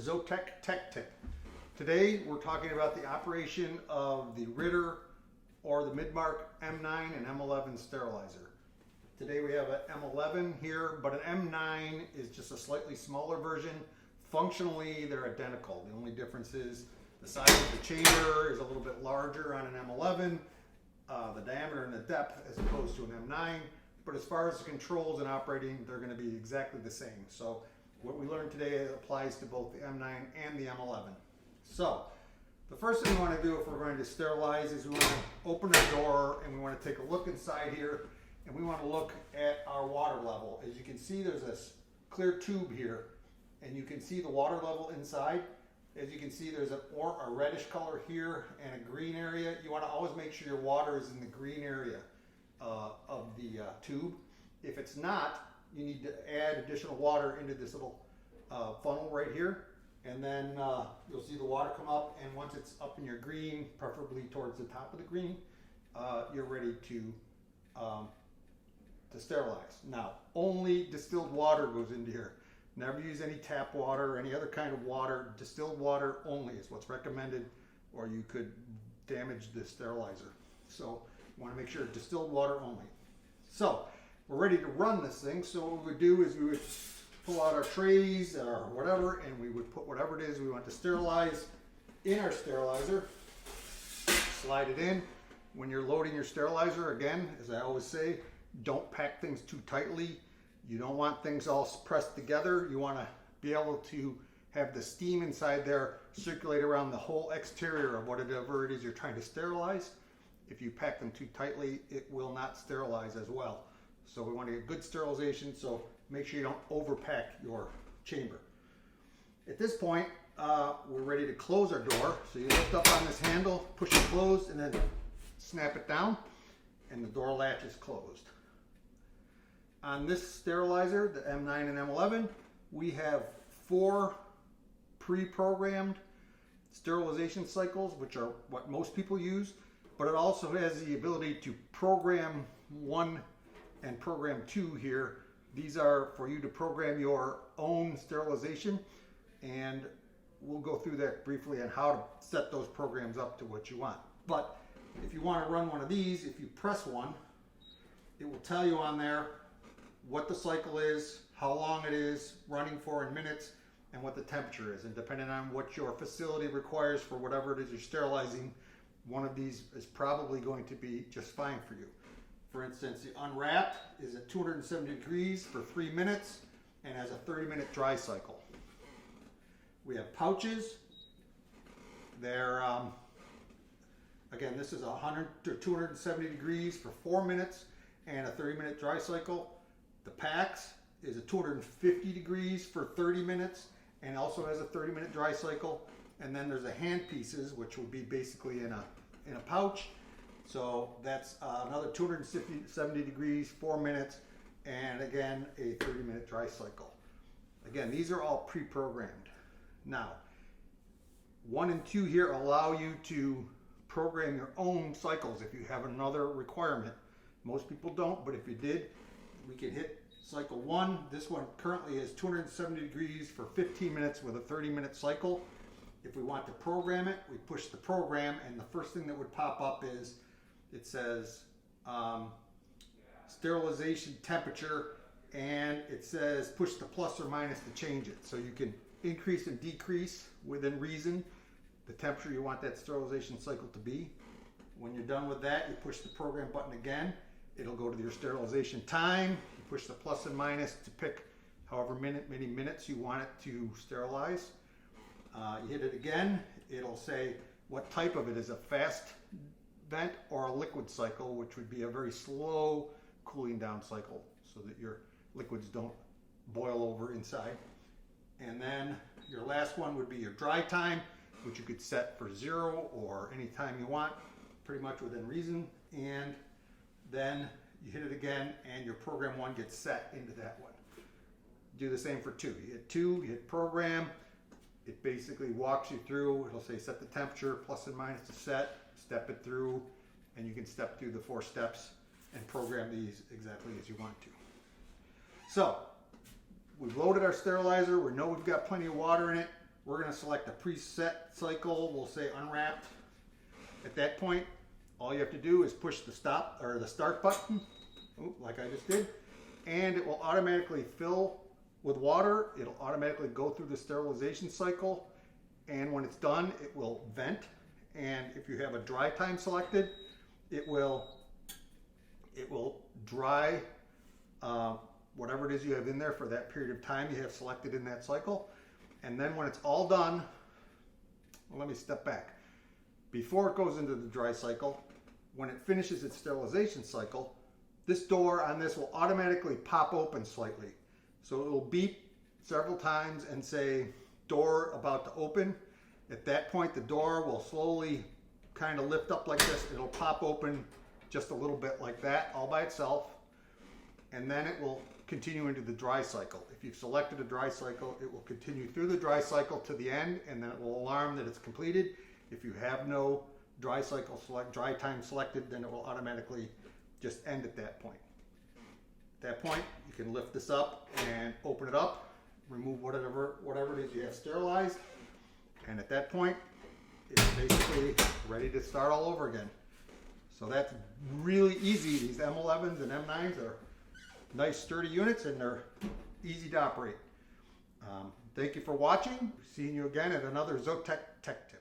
Zoetek Tek Tip. Today we're talking about the operation of the Ritter or the Midmark M9 and M11 Sterilizer. Today we have an M11 here, but an M9 is just a slightly smaller version. Functionally they're identical. The only difference is the size of the chamber is a little bit larger on an M11, the diameter and the depth as opposed to an M9. But as far as the controls and operating, they're going to be exactly the same. So what we learned today applies to both the M9 and the M11. So the first thing we want to do if we're going to sterilize is we want to open the door and we want to take a look inside here, and we want to look at our water level. As you can see, there's this clear tube here, and you can see the water level inside. As you can see, there's a reddish color here and a green area. You want to always make sure your water is in the green area of the tube. If it's not, you need to add additional water into this little funnel right here, and then you'll see the water come up, and once it's up in your green, preferably towards the top of the green, you're ready to sterilize. Now, only distilled water goes into here. Never use any tap water or any other kind of water. Distilled water only is what's recommended, or you could damage the sterilizer. So you want to make sure distilled water only. So we're ready to run this thing. So what we would do is we would pull out our trays or whatever, and we would put whatever it is we want to sterilize in our sterilizer, slide it in. When you're loading your sterilizer, again, as I always say, don't pack things too tightly. You don't want things all pressed together. You want to be able to have the steam inside there circulate around the whole exterior of whatever it is you're trying to sterilize. If you pack them too tightly, it will not sterilize as well. So we want to get good sterilization, so make sure you don't overpack your chamber. At this point, we're ready to close our door. So you lift up on this handle, push it closed, and then snap it down, and the door latch is closed. On this sterilizer, the M9 and M11, we have 4 pre-programmed sterilization cycles, which are what most people use, but it also has the ability to program 1 and program 2 here. These are for you to program your own sterilization, and we'll go through that briefly on how to set those programs up to what you want. But if you want to run one of these, if you press one, it will tell you on there what the cycle is, how long it is running for in minutes, and what the temperature is. And depending on what your facility requires for whatever it is you're sterilizing, one of these is probably going to be just fine for you. For instance, the unwrapped is at 270 degrees for 3 minutes and has a 30-minute dry cycle. We have pouches. They're, again, this is 100 to 270 degrees for 4 minutes and a 30-minute dry cycle. The packs is at 250 degrees for 30 minutes and also has a 30-minute dry cycle. And then there's the hand pieces, which will be basically in a pouch. So that's another 270 degrees, 4 minutes, and again, a 30-minute dry cycle. Again, these are all pre-programmed. Now, 1 and 2 here allow you to program your own cycles if you have another requirement. Most people don't, but if you did, we could hit cycle 1. This one currently is 270 degrees for 15 minutes with a 30-minute cycle. If we want to program it, we push the program, and the first thing that would pop up is it says sterilization temperature, and it says push the plus or minus to change it. So you can increase and decrease within reason the temperature you want that sterilization cycle to be. When you're done with that, you push the program button again. It'll go to your sterilization time. You push the plus and minus to pick however many minutes you want it to sterilize. You hit it again, it'll say what type of it is, a fast vent or a liquid cycle, which would be a very slow cooling down cycle so that your liquids don't boil over inside. And then your last one would be your dry time, which you could set for 0 or any time you want, pretty much within reason. And then you hit it again and your program 1 gets set into that one. Do the same for 2. You hit 2, you hit program. It basically walks you through. It'll say set the temperature, plus and minus to set, step it through, and you can step through the 4 steps and program these exactly as you want to. So we've loaded our sterilizer. We know we've got plenty of water in it. We're going to select a preset cycle. We'll say unwrapped. At that point, all you have to do is push the stop or the start button, like I just did, and it will automatically fill with water. It'll automatically go through the sterilization cycle, and when it's done, it will vent. And if you have a dry time selected, it will dry whatever it is you have in there for that period of time you have selected in that cycle. And then when it's all done, well, let me step back. Before it goes into the dry cycle, when it finishes its sterilization cycle, this door on this will automatically pop open slightly. So it will beep several times and say, door about to open. At that point, the door will slowly kind of lift up like this. It'll pop open just a little bit like that, all by itself. And then it will continue into the dry cycle. If you've selected a dry cycle, it will continue through the dry cycle to the end, and then it will alarm that it's completed. If you have no dry time selected, then it will automatically just end at that point. At that point, you can lift this up and open it up, remove whatever it is you have sterilized, and at that point, it's basically ready to start all over again. So that's really easy. These M11s and M9s are nice sturdy units, and they're easy to operate. Thank you for watching. Seeing you again at another Zoetek Tek Tip.